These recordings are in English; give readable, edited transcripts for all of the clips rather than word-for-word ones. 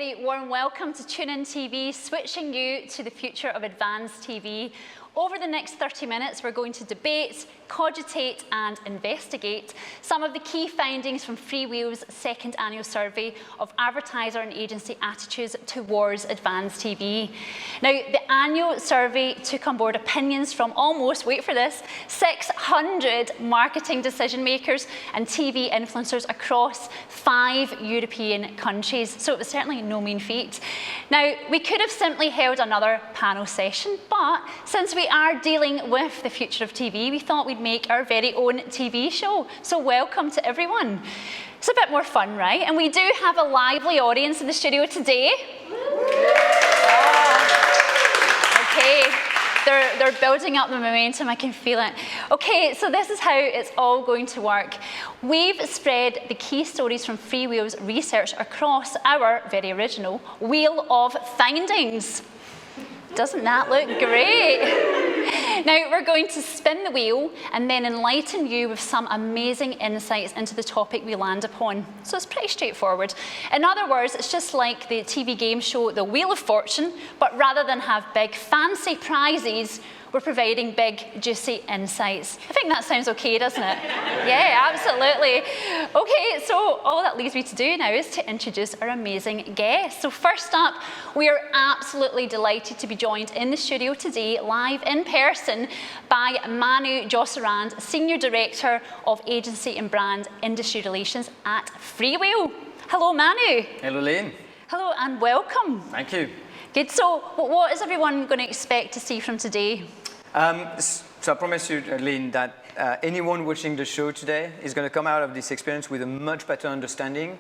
very warm welcome to TuneIn TV, switching you to the future of advanced TV. Over the next 30 minutes, we're going to debate, cogitate and investigate some of the key findings from Freewheel's second annual survey of advertiser and agency attitudes towards advanced TV. Now, the annual survey took on board opinions from almost, wait for this, 600 marketing decision makers and TV influencers across 5 European countries. So it was certainly no mean feat. Now, we could have simply held another panel session, but since we are dealing with the future of TV, we thought we'd make our very own TV show. So welcome to everyone. It's a bit more fun, right? And we do have a lively audience in the studio today. Okay, they're building up the momentum, I can feel it. Okay, so this is how it's all going to work. We've spread the key stories from Freewheel's research across our very original Wheel of Findings. Doesn't that look great? Now, we're going to spin the wheel and then enlighten you with some amazing insights into the topic we land upon. So it's pretty straightforward. In other words, it's just like the TV game show The Wheel of Fortune, but rather than have big fancy prizes, we're providing big, juicy insights. I think that sounds okay, doesn't it? Yeah, absolutely. Okay, so all that leaves me to do now is to introduce our amazing guests. So first up, we are absolutely delighted to be joined in the studio today, live in person, by Manu Josserand, Senior Director of Agency and Brand Industry Relations at Freewheel. Hello, Manu. Hello, Lynn. Hello, and welcome. Thank you. Good, so what is everyone going to expect to see from today? So I promise you, Lynn, that anyone watching the show today is going to come out of this experience with a much better understanding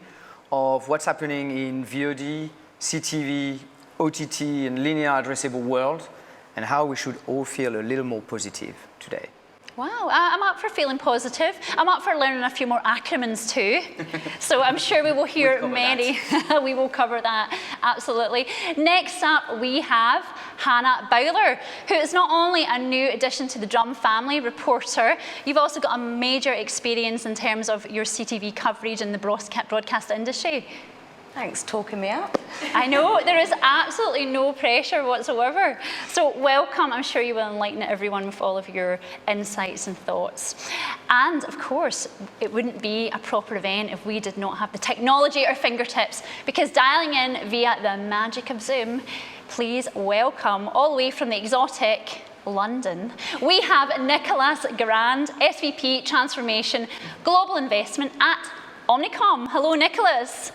of what's happening in VOD, CTV, OTT, and linear addressable world, and how we should all feel a little more positive today. Wow, I'm up for feeling positive. I'm up for learning a few more acronyms too. So I'm sure we will hear many. We will cover that, absolutely. Next up, we have Hannah Bowler, who is not only a new addition to the Drum family reporter, you've also got a major experience in terms of your CTV coverage in the broadcast industry. Thanks, talking me up. I know, there is absolutely no pressure whatsoever. So welcome, I'm sure you will enlighten everyone with all of your insights and thoughts. And of course, it wouldn't be a proper event if we did not have the technology at our fingertips, because dialing in via the magic of Zoom, please welcome, all the way from the exotic London, we have Nicholas Grand, SVP Transformation Global Investment at Omnicom. Hello, Nicholas.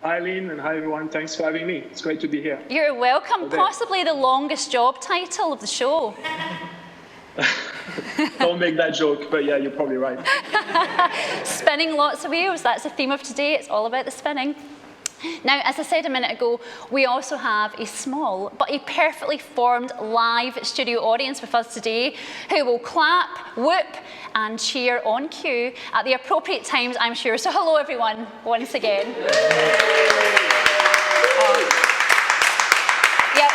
Hi, Lynn, and hi, everyone. Thanks for having me. It's great to be here. You're welcome. Possibly the longest job title of the show. Don't make that joke, but yeah, you're probably right. Spinning lots of wheels. That's the theme of today. It's all about the spinning. Now, as I said a minute ago, we also have a small but a perfectly formed live studio audience with us today who will clap, whoop and cheer on cue at the appropriate times, I'm sure. So hello, everyone, once again. Yep,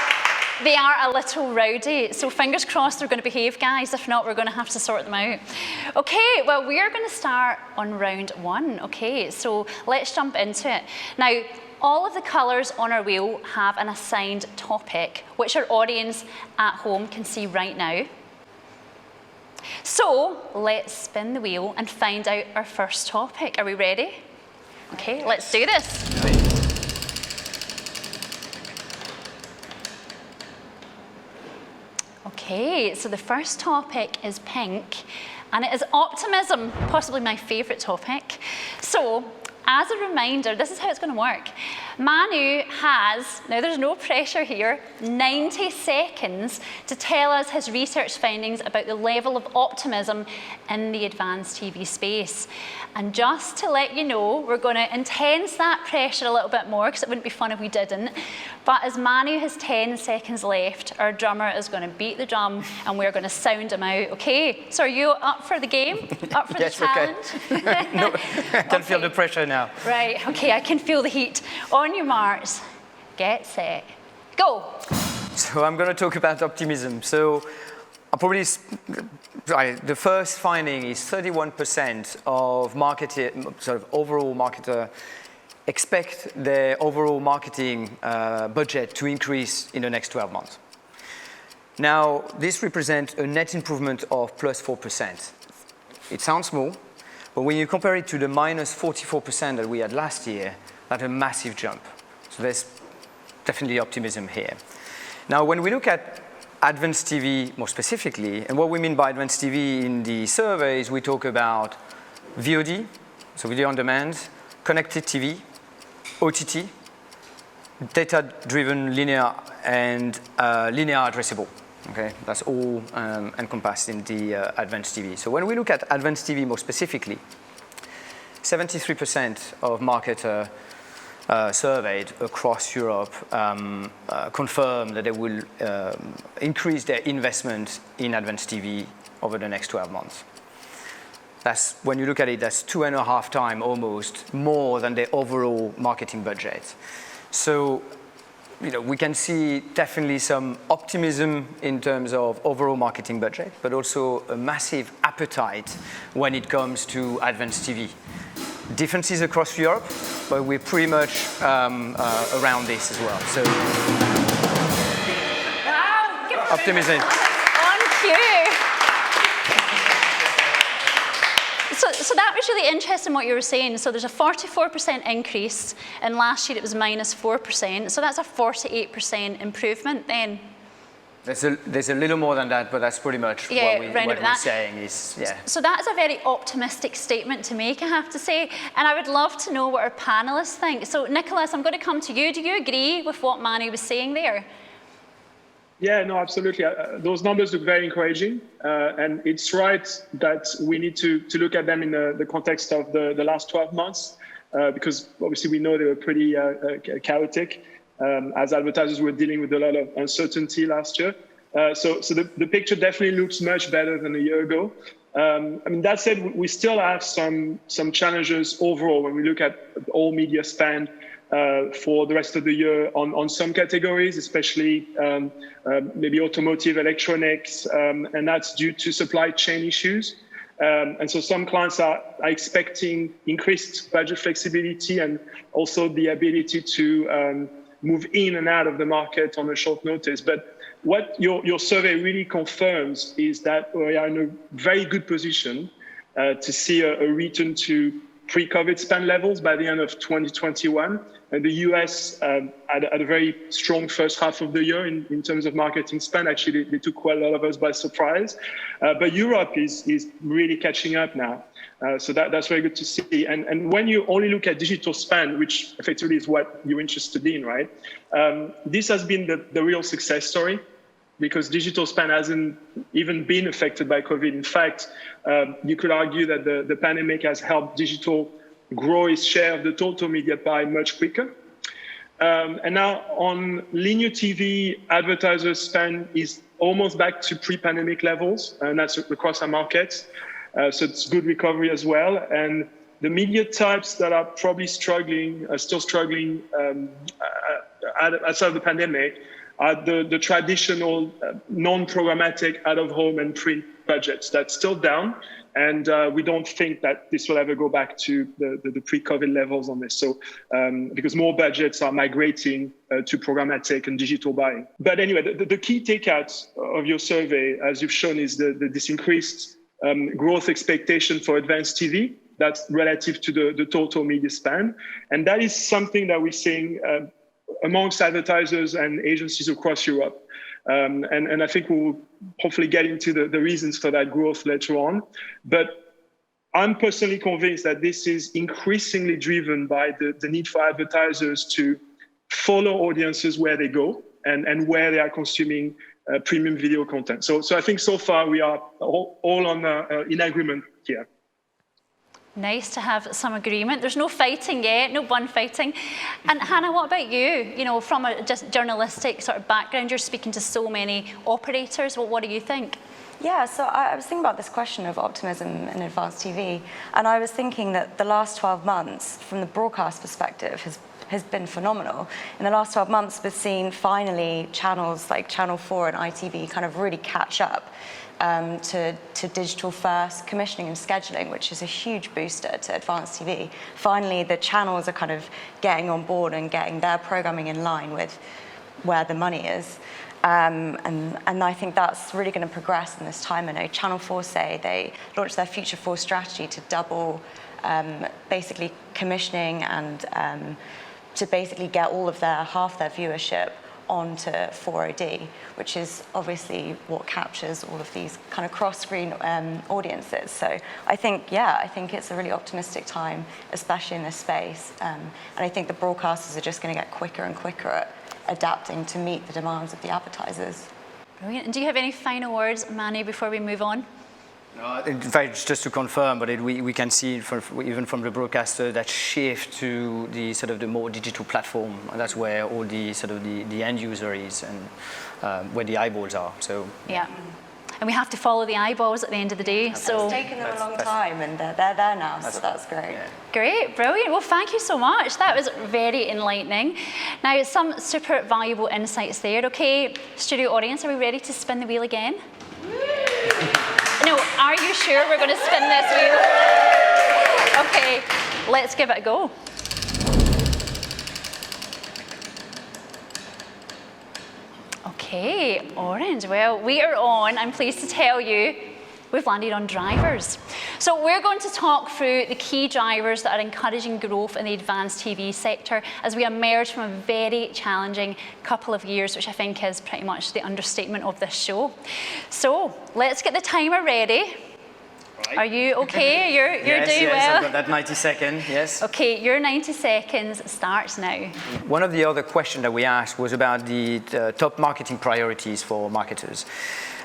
they are a little rowdy, so fingers crossed they're going to behave, guys. If not, we're going to have to sort them out. Okay, well, we are going to start on round one. Okay, so let's jump into it. Now, all of the colours on our wheel have an assigned topic, which our audience at home can see right now. So let's spin the wheel and find out our first topic. Are we ready? Okay, let's do this. Okay, so the first topic is pink, and it is optimism, possibly my favourite topic. So, as a reminder, this is how it's going to work. Manu has, now there's no pressure here, 90 seconds to tell us his research findings about the level of optimism in the advanced TV space. And just to let you know, we're going to intense that pressure a little bit more, because it wouldn't be fun if we didn't. But as Manu has 10 seconds left, our drummer is going to beat the drum and we're going to sound him out. Okay, so are you up for the game? Up for Yes, the challenge? Okay. No, I can feel the pressure now. Right, okay, I can feel the heat. On your marks, get set, go. So I'm going to talk about optimism. So I'll probably, the first finding is 31% of overall marketer expect their overall marketing budget to increase in the next 12 months. Now, this represents a net improvement of plus 4%. It sounds small, but when you compare it to the minus 44% that we had last year, that's a massive jump. So there's definitely optimism here. Now, when we look at advanced TV more specifically, and what we mean by advanced TV in the surveys, we talk about VOD, so video on demand, connected TV, OTT, data-driven linear, and linear addressable. Okay, that's all encompassed in the advanced TV. So when we look at advanced TV more specifically, 73% of marketers surveyed across Europe confirm that they will increase their investment in advanced TV over the next 12 months. That's, when you look at it, that's 2.5 times almost more than their overall marketing budget. So, we can see definitely some optimism in terms of overall marketing budget, but also a massive appetite when it comes to advanced TV. Differences across Europe, but we're pretty much around this as well. So, Wow, optimism. On cue. So that was really interesting what you were saying. So there's a 44% increase, and last year it was minus 4%. So that's a 48% improvement then. There's a little more than that, but that's pretty much what we're saying is, yeah. So that's a very optimistic statement to make, I have to say. And I would love to know what our panelists think. So Nicholas, I'm going to come to you. Do you agree with what Manu was saying there? Yeah, no, absolutely. Those numbers look very encouraging. And it's right that we need to look at them in the context of the last 12 months, because obviously we know they were pretty chaotic as advertisers were dealing with a lot of uncertainty last year. So the picture definitely looks much better than a year ago. That said, we still have some challenges overall when we look at all media spend for the rest of the year on some categories, especially maybe automotive, electronics, and that's due to supply chain issues. And so some clients are expecting increased budget flexibility and also the ability to move in and out of the market on a short notice. But what your survey really confirms is that we are in a very good position to see a return to pre-COVID spend levels by the end of 2021. And the US had a very strong first half of the year in terms of marketing spend. Actually, they took quite a lot of us by surprise. But Europe is really catching up now. So that's very good to see. And when you only look at digital spend, which effectively is what you're interested in, right? This has been the real success story, because digital spend hasn't even been affected by COVID. In fact, you could argue that the pandemic has helped digital grow its share of the total media pie much quicker. And now on linear TV, advertisers spend is almost back to pre-pandemic levels, and that's across our markets. So it's good recovery as well. And the media types that are probably still struggling outside of the pandemic are the traditional non-programmatic out-of-home and print budgets. That's still down, and we don't think that this will ever go back to the pre-COVID levels on this. So because more budgets are migrating to programmatic and digital buying. But anyway, the key takeouts of your survey, as you've shown, is this increased growth expectation for advanced TV. That's relative to the total media spend. And that is something that we're seeing amongst advertisers and agencies across Europe. And I think we'll hopefully get into the reasons for that growth later on. But I'm personally convinced that this is increasingly driven by the need for advertisers to follow audiences where they go and where they are consuming premium video content. So I think so far we are all in agreement here. Nice to have some agreement. There's no fighting yet, no bun fighting. And Hannah, what about you? You know, from a just journalistic sort of background, you're speaking to so many operators. Well, what do you think? Yeah, so I was thinking about this question of optimism in advanced TV, and I was thinking that the last 12 months, from the broadcast perspective, has been phenomenal. In the last 12 months, we've seen finally channels like Channel 4 and ITV kind of really catch up to digital first commissioning and scheduling, which is a huge booster to advanced TV. Finally, the channels are kind of getting on board and getting their programming in line with where the money is. And I think that's really going to progress in this time. I know Channel 4 say they launched their Future 4 strategy to double basically commissioning and to basically get all of half their viewership onto 4OD, which is obviously what captures all of these kind of cross-screen audiences. So I think it's a really optimistic time, especially in this space. And I think the broadcasters are just going to get quicker and quicker at adapting to meet the demands of the advertisers. Brilliant. And do you have any final words, Manu, before we move on? No, in fact, just to confirm, but we can see even from the broadcaster that shift to the sort of the more digital platform. And that's where all the sort of the end user is and where the eyeballs are. So yeah. And we have to follow the eyeballs at the end of the day. So it's taken them a long time, and they're there now, so that's great. Yeah. Great, brilliant. Well, thank you so much. That was very enlightening. Now, some super valuable insights there. Okay, studio audience, are we ready to spin the wheel again? No, are you sure we're going to spin this wheel? Okay, let's give it a go. Okay, orange. Well, we are on, I'm pleased to tell you, we've landed on drivers. So we're going to talk through the key drivers that are encouraging growth in the advanced TV sector as we emerge from a very challenging couple of years, which I think is pretty much the understatement of this show. So let's get the timer ready. Right. Are you okay? You're yes, doing yes, well? I've got that 90 seconds, yes. Okay, your 90 seconds starts now. One of the other questions that we asked was about the top marketing priorities for marketers.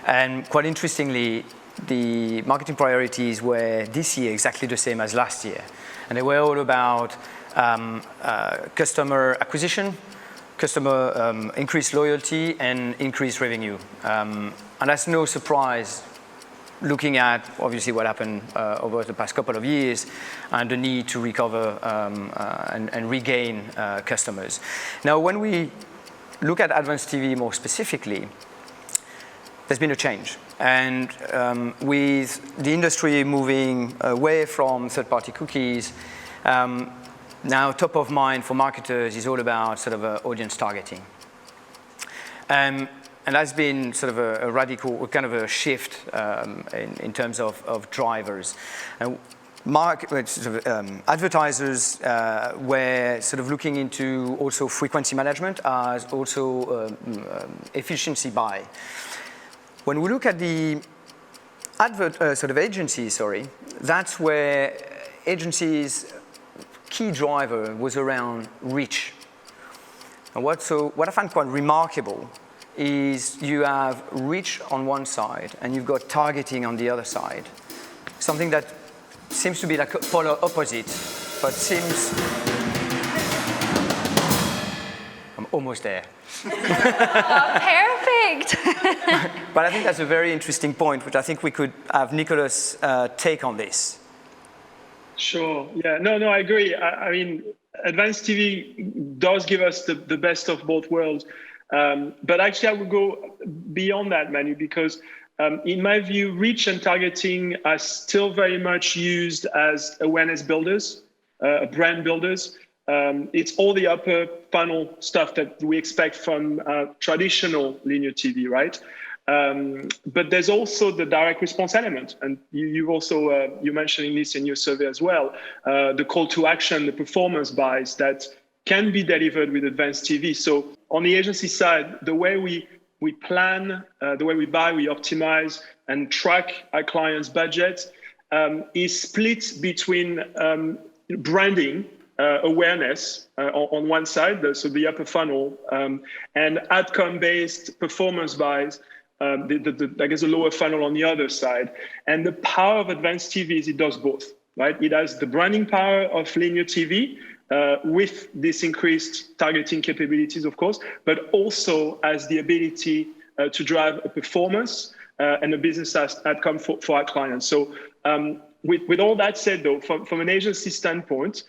And quite interestingly, the marketing priorities were this year exactly the same as last year. And they were all about customer acquisition, customer increased loyalty, and increased revenue. And that's no surprise looking at obviously what happened over the past couple of years and the need to recover and regain customers. Now, when we look at advanced TV more specifically, there's been a change. And with the industry moving away from third-party cookies, now top of mind for marketers is all about sort of audience targeting. And that's been sort of a radical, kind of a shift in terms of drivers. And advertisers were sort of looking into also frequency management as also efficiency buy. When we look at the agencies, that's where agencies' key driver was around reach. And what I find quite remarkable is you have reach on one side and you've got targeting on the other side. Something that seems to be like a polar opposite, but seems... I'm almost there. Perfect. But I think that's a very interesting point, which I think we could have Nicholas take on this. Sure. Yeah. No, I agree. I mean, advanced TV does give us the best of both worlds. But actually, I would go beyond that, Manu, because in my view, reach and targeting are still very much used as awareness builders, brand builders. It's all the upper funnel stuff that we expect from traditional linear TV, right? But there's also the direct response element. And you've also, you're mentioning this in your survey as well, the call to action, the performance buys that can be delivered with advanced TV. So on the agency side, the way we plan, the way we buy, we optimize and track our clients' budget is split between branding, awareness on one side, so the upper funnel, and outcome-based performance buys, I guess the lower funnel on the other side. And the power of advanced TV is it does both, right? It has the branding power of linear TV, with this increased targeting capabilities, of course, but also as the ability to drive a performance and a business outcome for our clients. So with all that said, though, from an agency standpoint,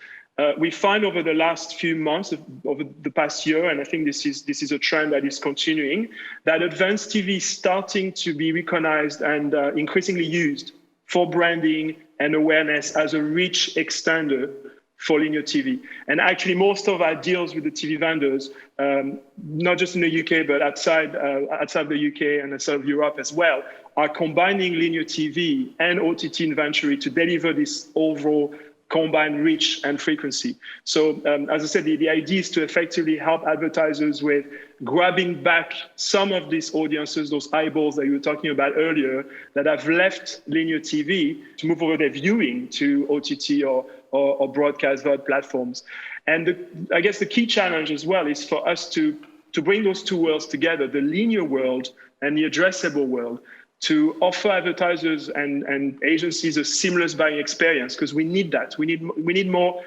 we find over the last few months, over the past year, and I think this is a trend that is continuing, that advanced TV is starting to be recognized and increasingly used for branding and awareness as a reach extender for linear TV. And actually, most of our deals with the TV vendors, not just in the UK, but outside the UK and outside of Europe as well, are combining linear TV and OTT inventory to deliver this overall combined reach and frequency. So as I said, the idea is to effectively help advertisers with grabbing back some of these audiences, those eyeballs that you were talking about earlier, that have left linear TV to move over their viewing to OTT or broadcast VOD platforms. And I guess the key challenge as well is for us to bring those two worlds together, the linear world and the addressable world, to offer advertisers and agencies a seamless buying experience, because we need that. We need more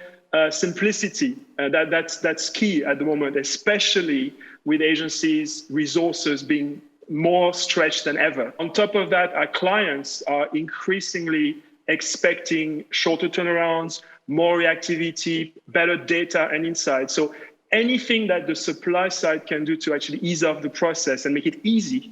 simplicity. That's key at the moment, especially with agencies' resources being more stretched than ever. On top of that, our clients are increasingly expecting shorter turnarounds, more reactivity, better data and insight. So anything that the supply side can do to actually ease off the process and make it easy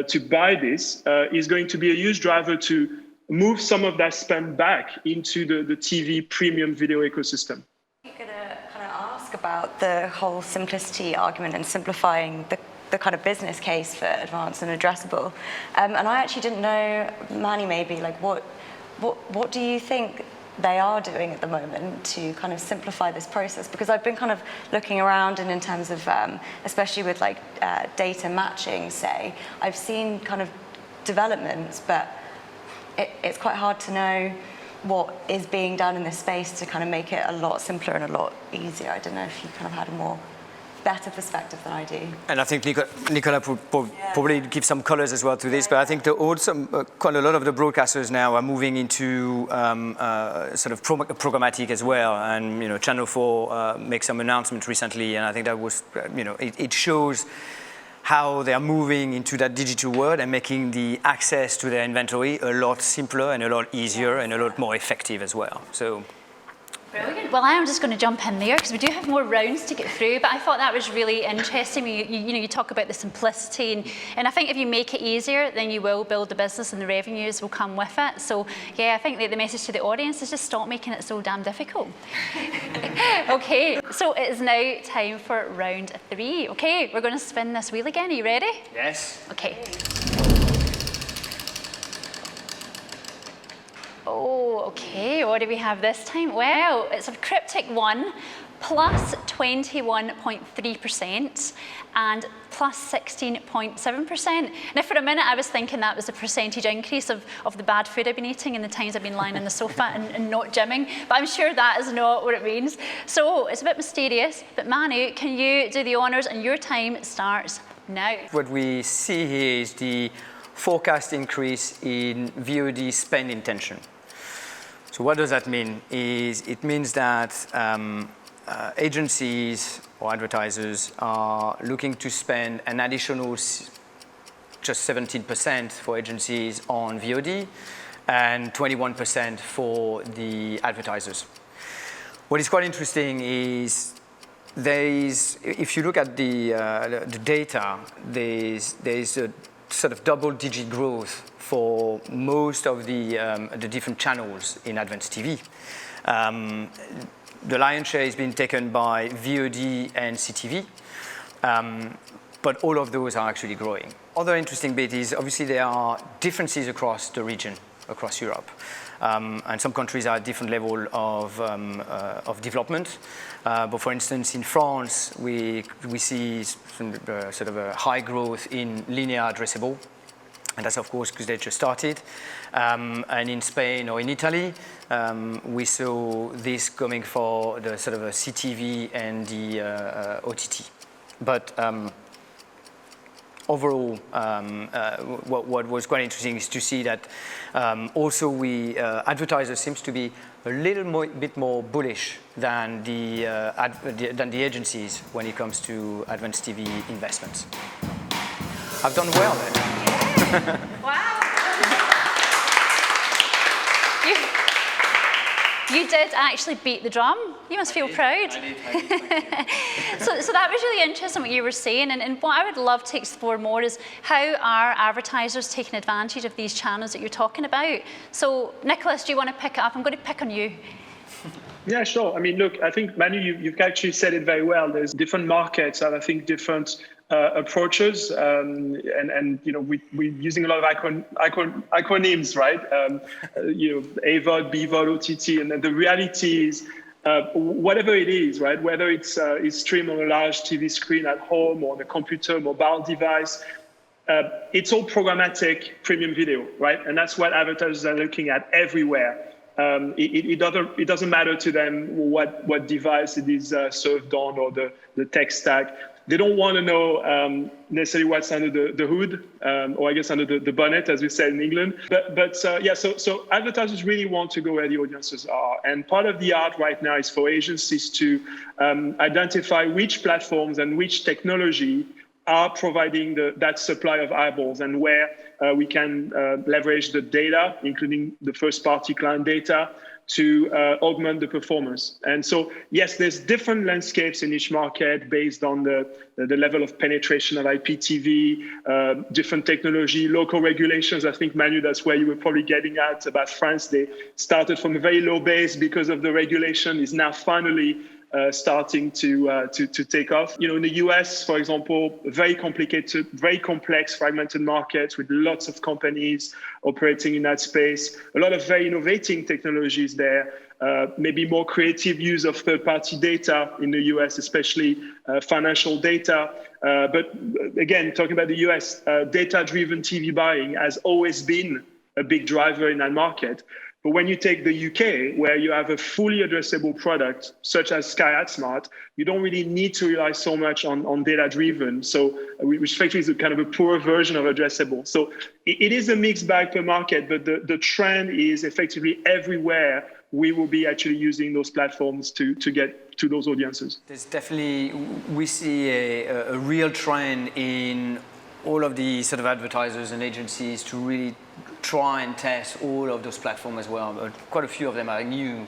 to buy this is going to be a huge driver to move some of that spend back into the TV premium video ecosystem. I'm going to kind of ask about the whole simplicity argument and simplifying the kind of business case for advanced and addressable. And I actually didn't know, Manny, maybe, like what do you think they are doing at the moment to kind of simplify this process? Because I've been kind of looking around, and in terms of, especially with like data matching, say, I've seen kind of developments, but it's quite hard to know what is being done in this space to kind of make it a lot simpler and a lot easier. I don't know if you kind of had a more better perspective than I do. And I think Nicola probably give some colors as well to this, but I think also quite a lot of the broadcasters now are moving into sort of programmatic as well. And Channel 4 made some announcement recently, and I think that was it shows how they are moving into that digital world and making the access to their inventory a lot simpler and a lot easier and a lot more effective as well. So. Brilliant. Well, I am just going to jump in there because we do have more rounds to get through, but I thought that was really interesting. You talk about the simplicity, and I think if you make it easier, then you will build the business and the revenues will come with it. So, yeah, I think the message to the audience is just stop making it so damn difficult. Okay, so it is now time for round 3. Okay, we're going to spin this wheel again. Are you ready? Yes. Okay. Oh, okay, what do we have this time? Well, it's a cryptic one, plus 21.3% and plus 16.7%. Now, for a minute, I was thinking that was a percentage increase of the bad food I've been eating and the times I've been lying on the sofa and not gymming, but I'm sure that is not what it means. So it's a bit mysterious, but Manu, can you do the honors, and your time starts now. What we see here is the forecast increase in VOD spend intention. So what does that mean? It means that agencies or advertisers are looking to spend an additional just 17% for agencies on VOD and 21% for the advertisers. What is quite interesting is if you look at the data, there's a sort of double-digit growth for most of the different channels in advanced TV. The lion's share has been taken by VOD and CTV, but all of those are actually growing. Other interesting bit is obviously there are differences across the region, across Europe. And some countries are at different level of development. But for instance, in France, we see some, sort of a high growth in linear addressable. And that's, of course, because they just started. And in Spain or in Italy, we saw this coming for the sort of a CTV and the OTT. But overall, what was quite interesting is to see that also advertisers seems to be a little bit more bullish than the agencies when it comes to advanced TV investments. I've done well there. Wow. You did actually beat the drum. You must feel proud. I did, thank you. So that was really interesting what you were saying, and what I would love to explore more is how are advertisers taking advantage of these channels that you're talking about. So Nicholas, do you want to pick it up? I'm going to pick on you. Yeah, sure. I mean, look, I think, Manu, you've actually said it very well. There's different markets and I think different approaches. And you know, we're using a lot of acronyms, right? You know, AVOD, BVOD, OTT. And then the reality is, whatever it is, right? Whether it's streamed on a large TV screen at home or on a computer, mobile device, it's all programmatic premium video, right? And that's what advertisers are looking at everywhere. It doesn't matter to them what device it is served on or the tech stack. They don't want to know necessarily what's under the hood, or I guess under the bonnet, as we said in England. So advertisers really want to go where the audiences are. And part of the art right now is for agencies to identify which platforms and which technology are providing that supply of eyeballs, and where we can leverage the data, including the first-party client data, to augment the performance. And so, yes, there's different landscapes in each market based on the level of penetration of IPTV, different technology, local regulations. I think, Manu, that's where you were probably getting at about France. They started from a very low base because of the regulation, is now finally starting to take off. You know, in the US, for example, very complicated, very complex, fragmented markets with lots of companies operating in that space. A lot of very innovating technologies there. Maybe more creative use of third-party data in the US, especially financial data. But again, talking about the US, data-driven TV buying has always been a big driver in that market. But when you take the UK, where you have a fully addressable product, such as Sky AdSmart, you don't really need to rely so much on data-driven. So, which effectively is a kind of a poor version of addressable. So it is a mixed bag per market, but the trend is effectively everywhere we will be actually using those platforms to get to those audiences. There's definitely, we see a real trend in all of the sort of advertisers and agencies to really try and test all of those platforms as well. Quite a few of them are new,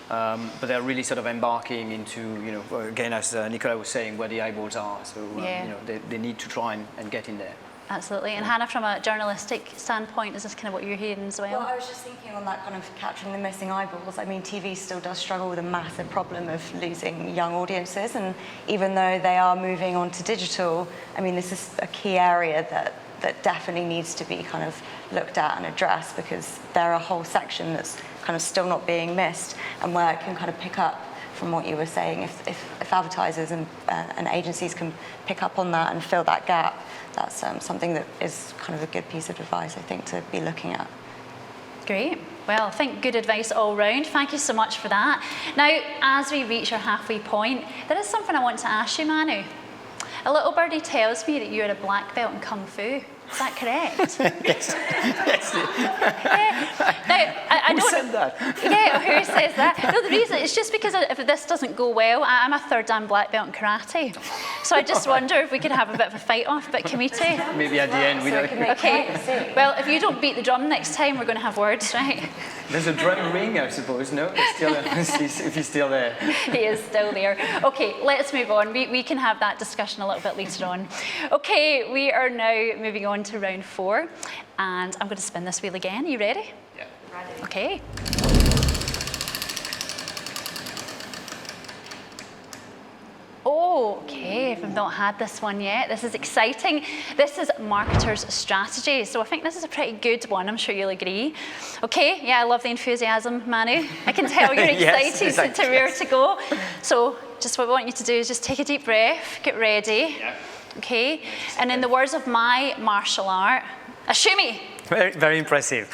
but they're really sort of embarking into, you know, again, as Nicola was saying, where the eyeballs are. So, you know, they need to try and get in there. Absolutely. And Hannah, from a journalistic standpoint, is this kind of what you're hearing as well? Well, I was just thinking on that kind of capturing the missing eyeballs. I mean, TV still does struggle with a massive problem of losing young audiences. And even though they are moving on to digital, I mean, this is a key area that definitely needs to be kind of looked at and addressed, because there are a whole section that's kind of still not being missed, and where it can kind of pick up from what you were saying. If advertisers and agencies can pick up on that and fill that gap, that's something that is kind of a good piece of advice, I think, to be looking at. Great. Well, I think good advice all round. Thank you so much for that. Now, as we reach our halfway point, there is something I want to ask you, Manu. A little birdie tells me that you're a black belt in Kung Fu. Is that correct? Yes. Now, I Who don't said that? Yeah, who says that? No, the reason, it's just because if this doesn't go well, I'm a third dan black belt in karate. So I just wonder if we could have a bit of a fight-off, bit committee. Maybe at the end, we don't. Okay, well, if you don't beat the drum next time, we're going to have words, right? There's a drum ring, I suppose, no? It's still, if he's still there. He is still there. Okay, let's move on. We can have that discussion a little bit later on. Okay, we are now moving on to round 4, and I'm going to spin this wheel again. Are you ready? Yeah. Ready. Okay. Okay, if I've not had this one yet, this is exciting. This is marketers' strategy. So I think this is a pretty good one. I'm sure you'll agree. Okay, yeah, I love the enthusiasm, Manu. I can tell you're excited Yes, to where to go. So just what we want you to do is just take a deep breath, get ready. Yeah. Okay, and in the words of my martial art, ashumi. Very, very impressive.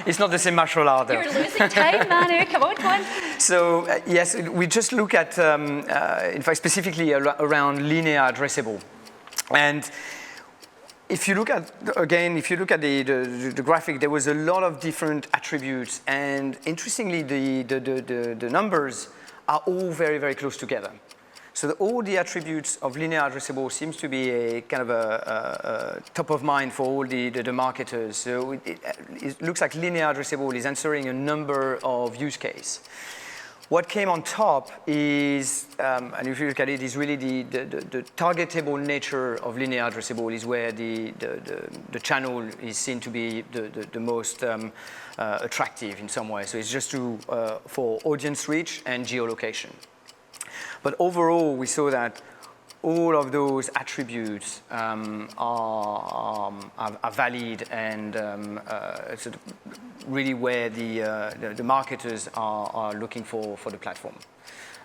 It's not the same martial art, though. You're losing time, Manu. Come on. So, yes, we just look at, in fact, specifically around linear addressable. And if you look at, again, the graphic, there was a lot of different attributes. And interestingly, the numbers are all very, very close together. So all the attributes of linear addressable seems to be a kind of a top of mind for all the marketers. So it looks like linear addressable is answering a number of use cases. What came on top is, and if you look at it, is really the targetable nature of linear addressable is where the channel is seen to be the most attractive in some way. So it's just for audience reach and geolocation. But overall, we saw that all of those attributes are valid and sort of really where the marketers are looking for the platform.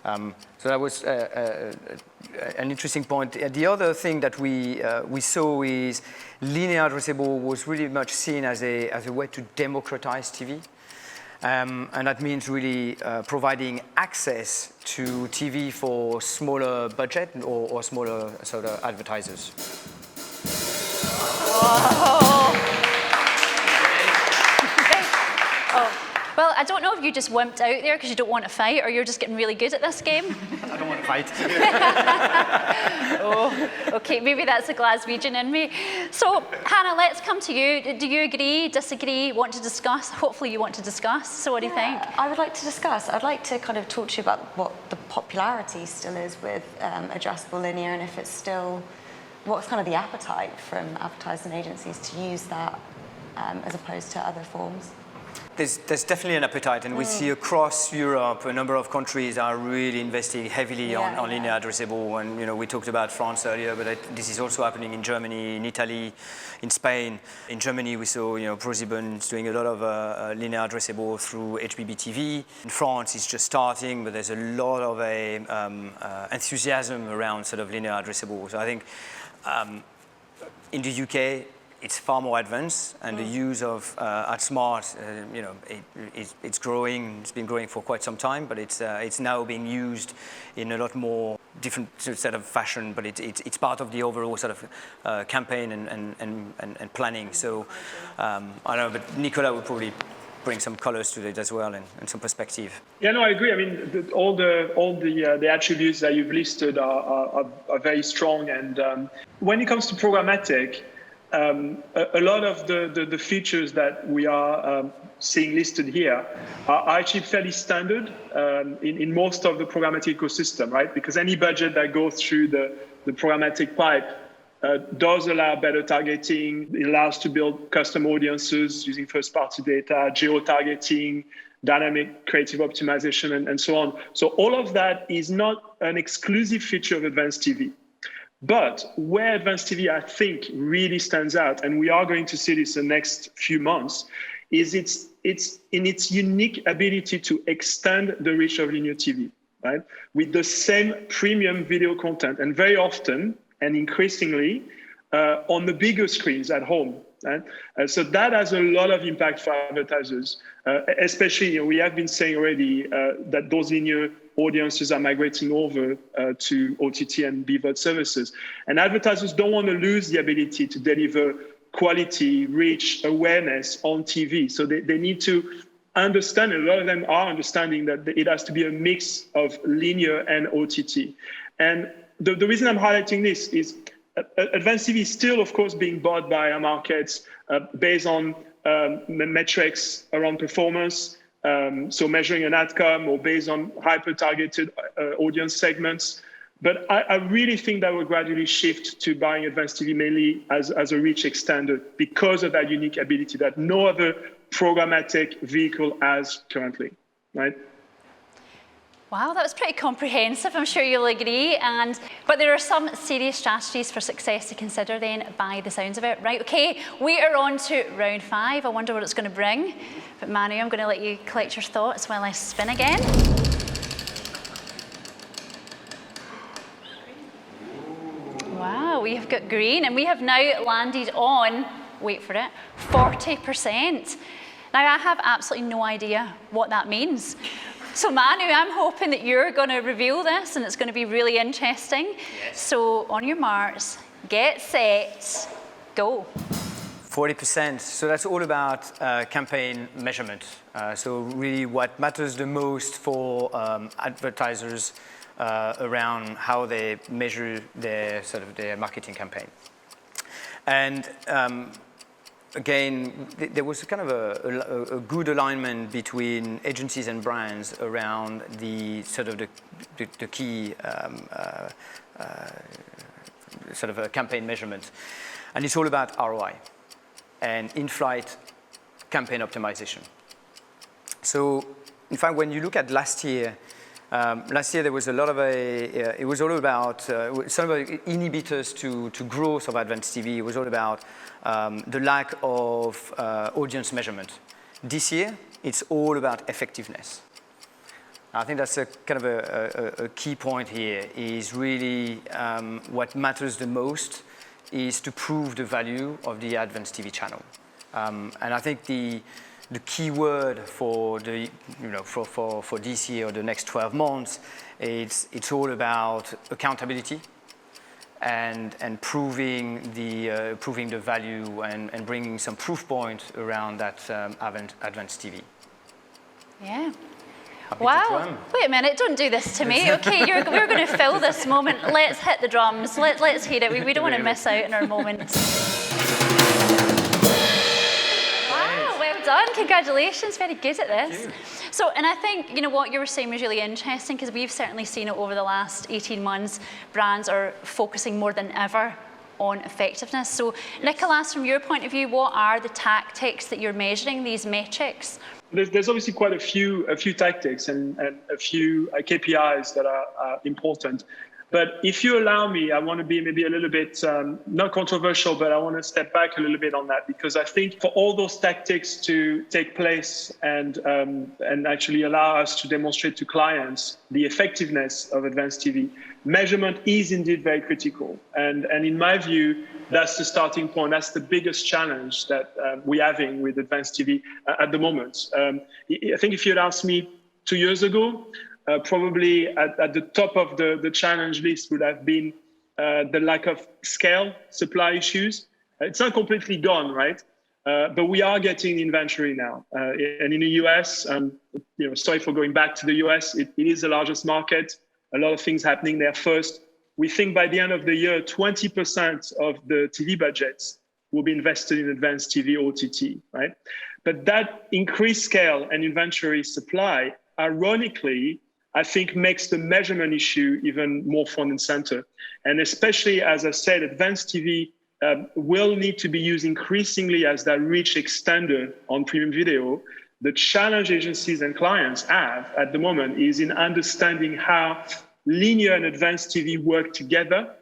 So that was an interesting point. The other thing that we saw is linear addressable was really much seen as a way to democratize TV. And that means really providing access to TV for smaller budget or smaller sort of advertisers. Well, I don't know if you just wimped out there because you don't want to fight, or you're just getting really good at this game. I don't want to fight. Oh, okay, maybe that's a Glaswegian in me. So, Hannah, let's come to you. Do you agree, disagree, want to discuss? Hopefully you want to discuss, so what do you think? I would like to discuss. I'd like to kind of talk to you about what the popularity still is with addressable linear, and if it's still, what's kind of the appetite from advertising agencies to use that as opposed to other forms? There's definitely an appetite, and we see across Europe a number of countries are really investing heavily on linear addressable. And we talked about France earlier, but this is also happening in Germany, in Italy, in Spain. In Germany, we saw ProSieben is doing a lot of linear addressable through HBB-TV. In France, it's just starting, but there's a lot of enthusiasm around sort of linear addressable. So I think in the UK, it's far more advanced, and the use of AdSmart, it's growing. It's been growing for quite some time, but it's now being used in a lot more different set of fashion. But it's part of the overall sort of campaign and planning. So I don't know, but Nicolas would probably bring some colors to it as well and some perspective. Yeah, no, I agree. I mean, all the attributes that you've listed are very strong, and when it comes to programmatic. A lot of the features that we are seeing listed here are actually fairly standard in most of the programmatic ecosystem, right? Because any budget that goes through the programmatic pipe does allow better targeting. It allows to build custom audiences using first-party data, geo-targeting, dynamic creative optimization, and so on. So all of that is not an exclusive feature of advanced TV. But where advanced TV, I think, really stands out, and we are going to see this in the next few months, is it's in its unique ability to extend the reach of linear TV, right? With the same premium video content, and very often and increasingly on the bigger screens at home. Right? So that has a lot of impact for advertisers, especially we have been saying already that those linear audiences are migrating over to OTT and BVOD services. And advertisers don't want to lose the ability to deliver quality, reach, awareness on TV. So they need to understand, a lot of them are understanding that it has to be a mix of linear and OTT. And the reason I'm highlighting this is advanced TV is still, of course, being bought by our markets based on metrics around performance, so measuring an outcome, or based on hyper-targeted audience segments. But I really think that will gradually shift to buying advanced TV mainly as a reach extender because of that unique ability that no other programmatic vehicle has currently, right? Wow, that was pretty comprehensive, I'm sure you'll agree. But there are some serious strategies for success to consider then by the sounds of it. Right, okay, we are on to round 5. I wonder what it's going to bring. But Manu, I'm going to let you collect your thoughts while I spin again. Wow, we have got green, and we have now landed on, wait for it, 40%. Now, I have absolutely no idea what that means. So Manu, I'm hoping that you're going to reveal this, and it's going to be really interesting. Yes. So on your marks, get set, go. 40%. So that's all about campaign measurement. So really what matters the most for advertisers around how they measure their marketing campaign. And again, there was kind of a good alignment between agencies and brands around the key campaign measurement. And it's all about ROI and in-flight campaign optimization. So, in fact, when you look at last year there was a lot of it was all about some of the inhibitors to growth of advanced TV. It was all about the lack of audience measurement. This year, it's all about effectiveness. I think that's a kind of a key point here, is really what matters the most is to prove the value of the advanced TV channel. And I think the key word for for this year or the next 12 months, it's all about accountability and proving the value and bringing some proof point around that advanced TV. Yeah. Wow. Wait a minute, don't do this to me. Okay, we're going to fill this moment. Let's hit the drums. Let's hear it. We don't want to miss out on our moments. Wow, well done. Congratulations. Very good at this. So, and I think, what you were saying was really interesting, because we've certainly seen it over the last 18 months. Brands are focusing more than ever on effectiveness. So, Nicolas, from your point of view, what are the tactics that you're measuring these metrics? There's obviously quite a few tactics and a few KPIs that are important. But if you allow me, I want to be maybe a little bit, not controversial, but I want to step back a little bit on that, because I think for all those tactics to take place and actually allow us to demonstrate to clients the effectiveness of advanced TV, measurement is indeed very critical. And in my view, that's the starting point. That's the biggest challenge that we're having with advanced TV at the moment. I think if you'd asked me 2 years ago, probably at the top of the challenge list would have been the lack of scale, supply issues. It's not completely gone, right? But we are getting inventory now. And in the US, sorry for going back to the US, it is the largest market. A lot of things happening there first. We think by the end of the year, 20% of the TV budgets will be invested in advanced TV OTT, right? But that increased scale and inventory supply, ironically, I think makes the measurement issue even more front and center. And especially, as I said, advanced TV will need to be used increasingly as that reach extender on premium video. The challenge agencies and clients have at the moment is in understanding how linear and advanced TV work together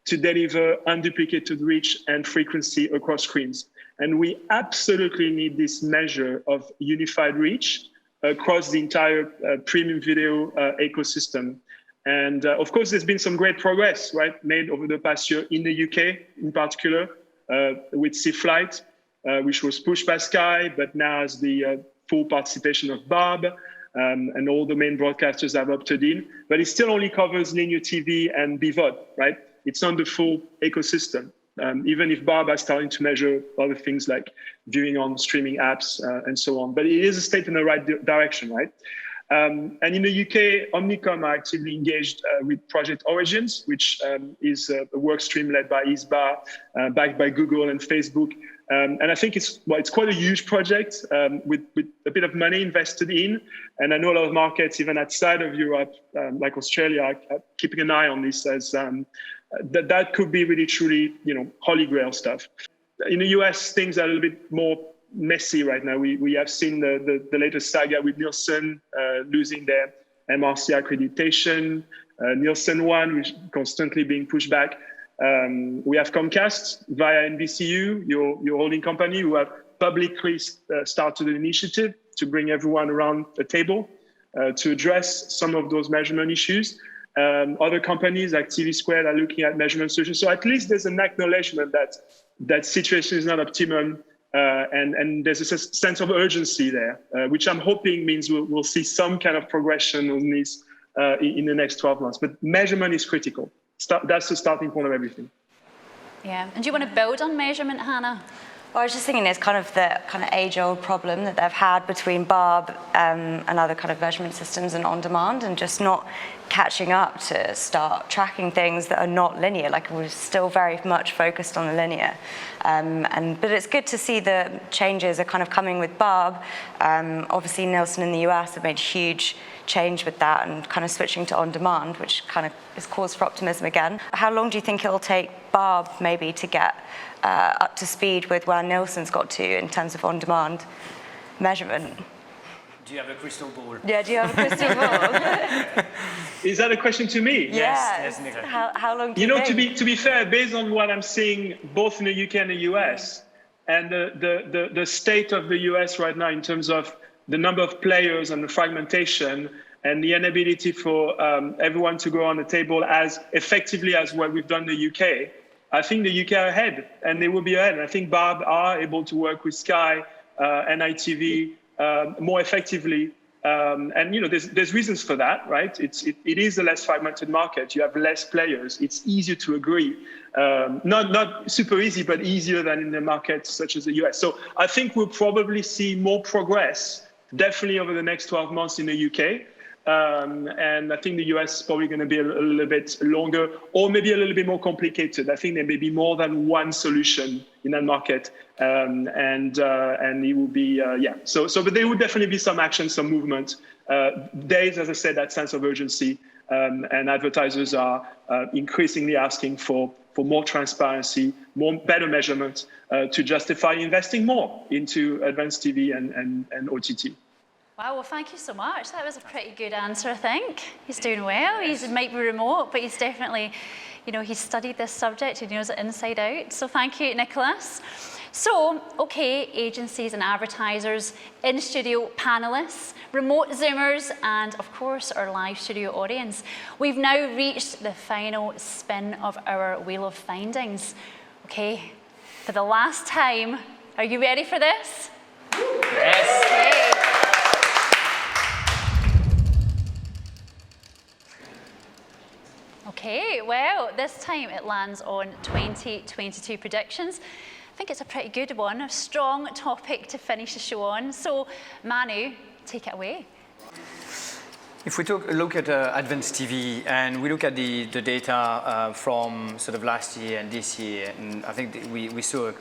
to deliver unduplicated reach and frequency across screens. And we absolutely need this measure of unified reach across the entire premium video ecosystem. And of course, there's been some great progress, right, made over the past year in the UK, in particular, with C-Flight, which was pushed by Sky, but now has the full participation of Barb, and all the main broadcasters have opted in. But it still only covers linear TV and BVOD, right? It's not the full ecosystem. Even if Barb is starting to measure other things like viewing on streaming apps and so on. But it is a step in the right direction, right? And in the UK, Omnicom are actively engaged with Project Origins, which is a work stream led by ISBA, backed by Google and Facebook. And I think it's quite a huge project with a bit of money invested in. And I know a lot of markets, even outside of Europe, like Australia, are keeping an eye on this as that could be really, truly, holy grail stuff. In the US, things are a little bit more messy right now. We have seen the latest saga with Nielsen losing their MRC accreditation, Nielsen One, which is constantly being pushed back. We have Comcast via NBCU, your holding company, who have publicly started an initiative to bring everyone around the table to address some of those measurement issues. Other companies like TV Squared are looking at measurement solutions. So at least there's an acknowledgement that situation is not optimum, and there's a sense of urgency there, which I'm hoping means we'll see some kind of progression on this in the next 12 months. But measurement is critical. That's the starting point of everything. Yeah. And do you want to build on measurement, Hannah? Well, I was just thinking it's kind of the age-old problem that they've had between Barb and other kind of measurement systems and on-demand, and just not catching up to start tracking things that are not linear. Like, we're still very much focused on the linear. But it's good to see the changes are kind of coming with Barb. Obviously, Nielsen in the US have made huge change with that and kind of switching to on-demand, which kind of is cause for optimism again. How long do you think it'll take Barb maybe to get up to speed with where Nielsen's got to in terms of on-demand measurement? Do you have a crystal ball? Yeah, do you have a crystal ball? Is that a question to me? Yes, Nicola. How long do you think? To be fair, based on what I'm seeing both in the UK and the US, and the state of the US right now in terms of the number of players and the fragmentation and the inability for everyone to go on the table as effectively as what we've done in the UK, I think the UK are ahead, and they will be ahead. And I think Barb are able to work with Sky and ITV more effectively. And there's reasons for that, right? It is a less fragmented market. You have less players. It's easier to agree. Not super easy, but easier than in the markets such as the US. So I think we'll probably see more progress, definitely over the next 12 months in the UK. And I think the US is probably going to be a little bit longer, or maybe a little bit more complicated. I think there may be more than one solution in that market, and it will be but there will definitely be some action, some movement. There is, as I said, that sense of urgency, and advertisers are increasingly asking for more transparency, better measurement to justify investing more into advanced TV and OTT. Wow, well, thank you so much. That was a pretty good answer, I think. He's doing well. He might be remote, but he's definitely, he's studied this subject. He knows it inside out. So thank you, Nicholas. So, okay, agencies and advertisers, in-studio panelists, remote Zoomers, and of course, our live studio audience. We've now reached the final spin of our Wheel of Findings. Okay, for the last time, are you ready for this? Yes. Okay. Okay, well, this time it lands on 2022 predictions. I think it's a pretty good one, a strong topic to finish the show on. So, Manu, take it away. If we look at advanced TV and we look at the data from sort of last year and this year, and I think we saw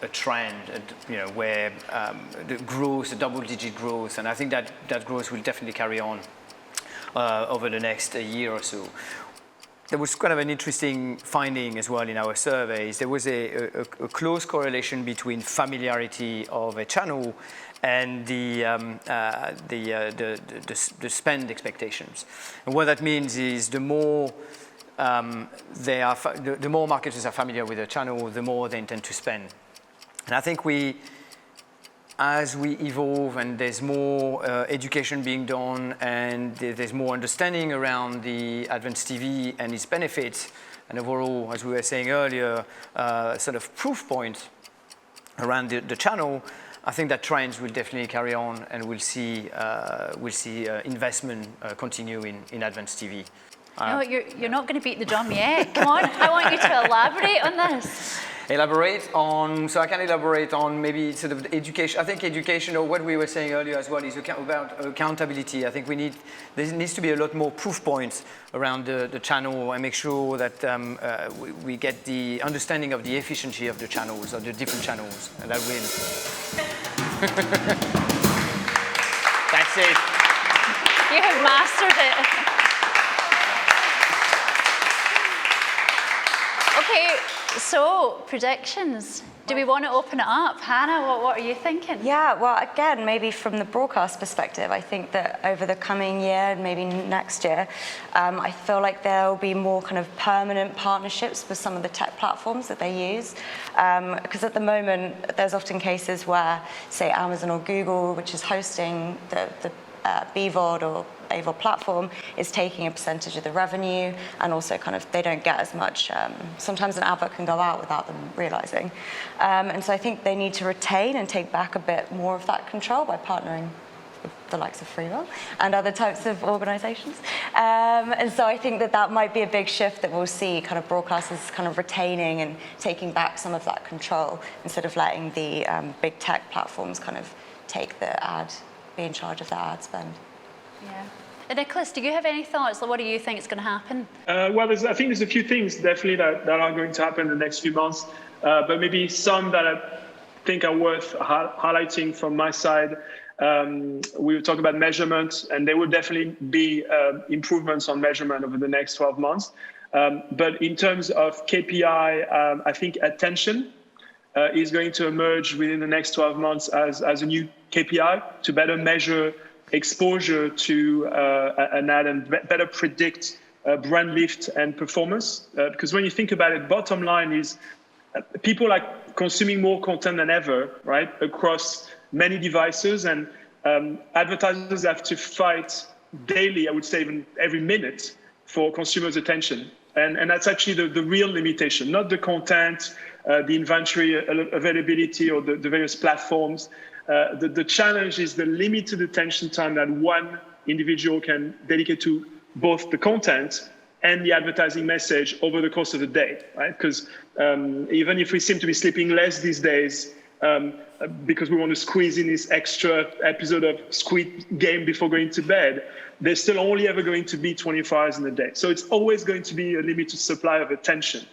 a trend, where the growth, the double-digit growth, and I think that growth will definitely carry on over the next year or so. There was kind of an interesting finding as well in our surveys. There was a close correlation between familiarity of a channel and the spend expectations. And what that means is the more the more marketers are familiar with a channel, the more they intend to spend. And I think as we evolve and there's more education being done and there's more understanding around the advanced TV and its benefits, and overall, as we were saying earlier, sort of proof point around the channel, I think that trends will definitely carry on, and we'll see investment continue in advanced TV. No, you're not going to beat the drum yet. Come on, I want you to elaborate on this. So I can elaborate on maybe sort of education. I think education, or what we were saying earlier as well, is about accountability. I think there needs to be a lot more proof points around the channel and make sure that we get the understanding of the efficiency of the channels, of the different channels, and that will. That's it. You have mastered it. Okay, so predictions. Do we want to open it up? Hannah, what are you thinking? Yeah, well, again, maybe from the broadcast perspective, I think that over the coming year and maybe next year, I feel like there will be more kind of permanent partnerships with some of the tech platforms that they use. Because at the moment, there's often cases where, say, Amazon or Google, which is hosting the BVOD or AVOD platform, is taking a percentage of the revenue, and also kind of they don't get as much. Sometimes an advert can go out without them realizing. And so I think they need to retain and take back a bit more of that control by partnering with the likes of Freewheel and other types of organizations. And so I think that might be a big shift that we'll see, kind of broadcasters kind of retaining and taking back some of that control instead of letting the big tech platforms kind of be in charge of the ad spend. Yeah. Nicholas, do you have any thoughts? What do you think is going to happen? Well, I think there's a few things definitely that are going to happen in the next few months, but maybe some that I think are worth highlighting from my side. We will talk about measurement, and there will definitely be improvements on measurement over the next 12 months. But in terms of KPI, I think attention is going to emerge within the next 12 months as a new KPI to better measure exposure to an ad and better predict brand lift and performance. Because when you think about it, bottom line is people are consuming more content than ever, right, across many devices, and advertisers have to fight daily, I would say even every minute, for consumers' attention. And that's actually the real limitation, not the content, the inventory availability, or the various platforms. The challenge is the limited attention time that one individual can dedicate to both the content and the advertising message over the course of the day, right? Because even if we seem to be sleeping less these days, because we want to squeeze in this extra episode of Squid Game before going to bed, there's still only ever going to be 24 hours in a day. So it's always going to be a limited supply of attention.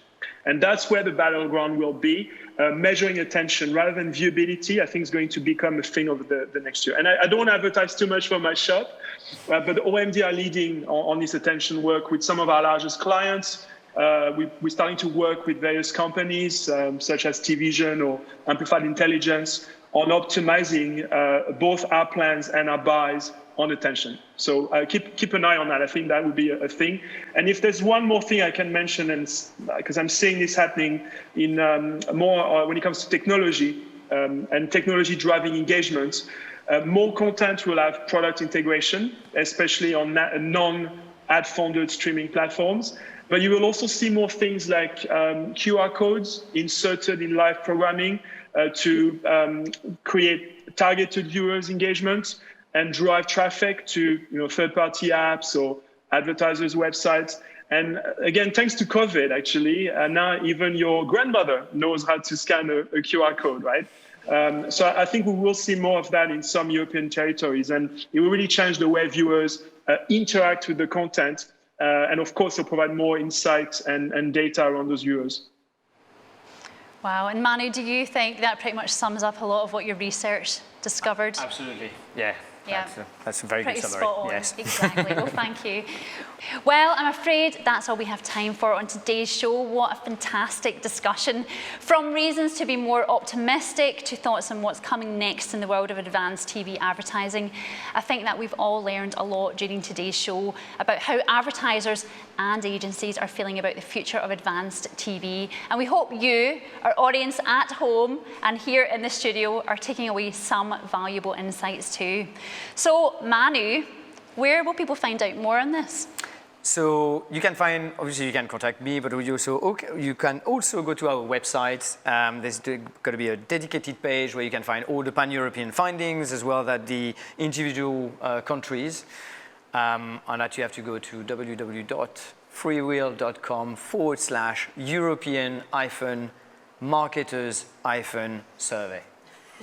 And that's where the battleground will be. Measuring attention rather than viewability, I think, is going to become a thing over the next year. And I don't want to advertise too much for my shop, but OMD are leading on this attention work with some of our largest clients. We're starting to work with various companies, such as TVision or Amplified Intelligence, on optimizing both our plans and our buys on attention. So keep an eye on that. I think that would be a thing. And if there's one more thing I can mention, and because I'm seeing this happening in more when it comes to technology and technology driving engagement, more content will have product integration, especially on non-ad-funded streaming platforms. But you will also see more things like QR codes inserted in live programming to create targeted viewers engagement and drive traffic to third-party apps or advertisers' websites. And again, thanks to COVID, actually, now even your grandmother knows how to scan a QR code, right? So I think we will see more of that in some European territories, and it will really change the way viewers interact with the content, and of course, it'll provide more insight and data around those viewers. Wow, and Manu, do you think that pretty much sums up a lot of what your research discovered? Absolutely, yeah. Yeah. That's a very Pretty good summary. spot on. Yes. Exactly. Well, thank you. Well, I'm afraid that's all we have time for on today's show. What a fantastic discussion. From reasons to be more optimistic to thoughts on what's coming next in the world of advanced TV advertising. I think that we've all learned a lot during today's show about how advertisers and agencies are feeling about the future of advanced TV. And we hope you, our audience at home and here in the studio, are taking away some valuable insights too. So, Manu, where will people find out more on this? So you can find, obviously you can contact me, but you can also go to our website. There's going to be a dedicated page where you can find all the pan-European findings as well as the individual countries. And that you have to go to www.freewheel.com/European-marketers-survey.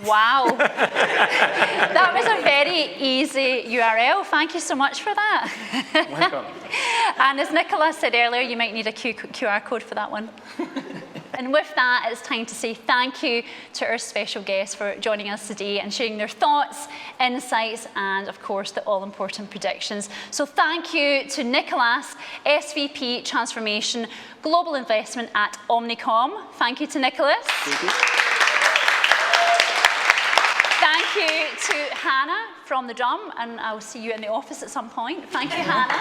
Wow, that was a very easy URL. Thank you so much for that. Welcome. And as Nicola said earlier, you might need a QR code for that one. And with that, it's time to say thank you to our special guests for joining us today and sharing their thoughts, insights, and of course, the all-important predictions. So thank you to Nicholas, SVP Transformation Global Investment at Omnicom. Thank you to Nicholas. Thank you. Thank you to Hannah from the Drum, and I'll see you in the office at some point. Thank you, Hannah.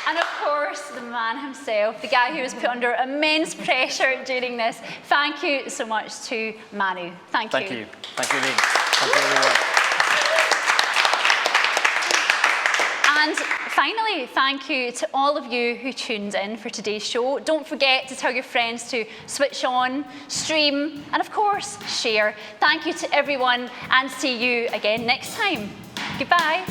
And of course, the man himself, the guy who was put under immense pressure during this. Thank you so much to Manu. Thank you. Thank you. Thank you, Lynn. Thank you, everyone. And finally, thank you to all of you who tuned in for today's show. Don't forget to tell your friends to switch on, stream, and of course, share. Thank you to everyone, and see you again next time. Goodbye.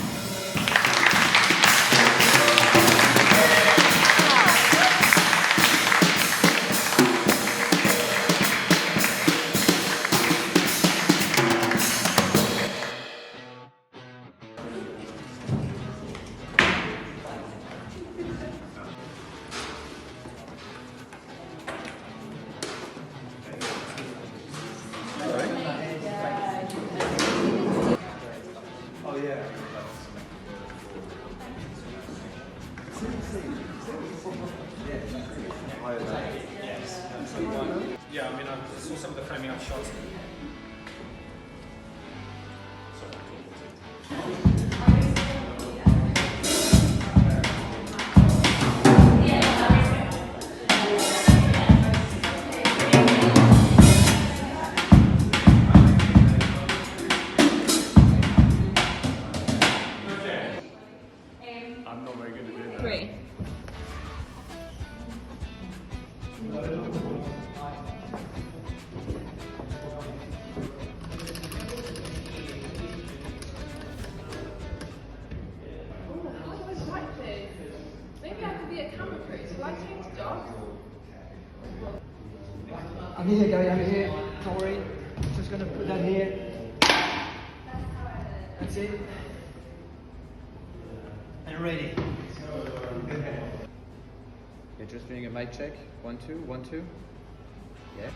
I mean, I saw some of the framing up shots. I'm not very good at doing that. 3. Maybe I could be a camera crew. Shall I change jobs? I'm here, Gary, I'm here. Don't worry. Just going to put that here. That's it. And ready. You're just doing a mic check. 1, 2, 1, 2. Yeah.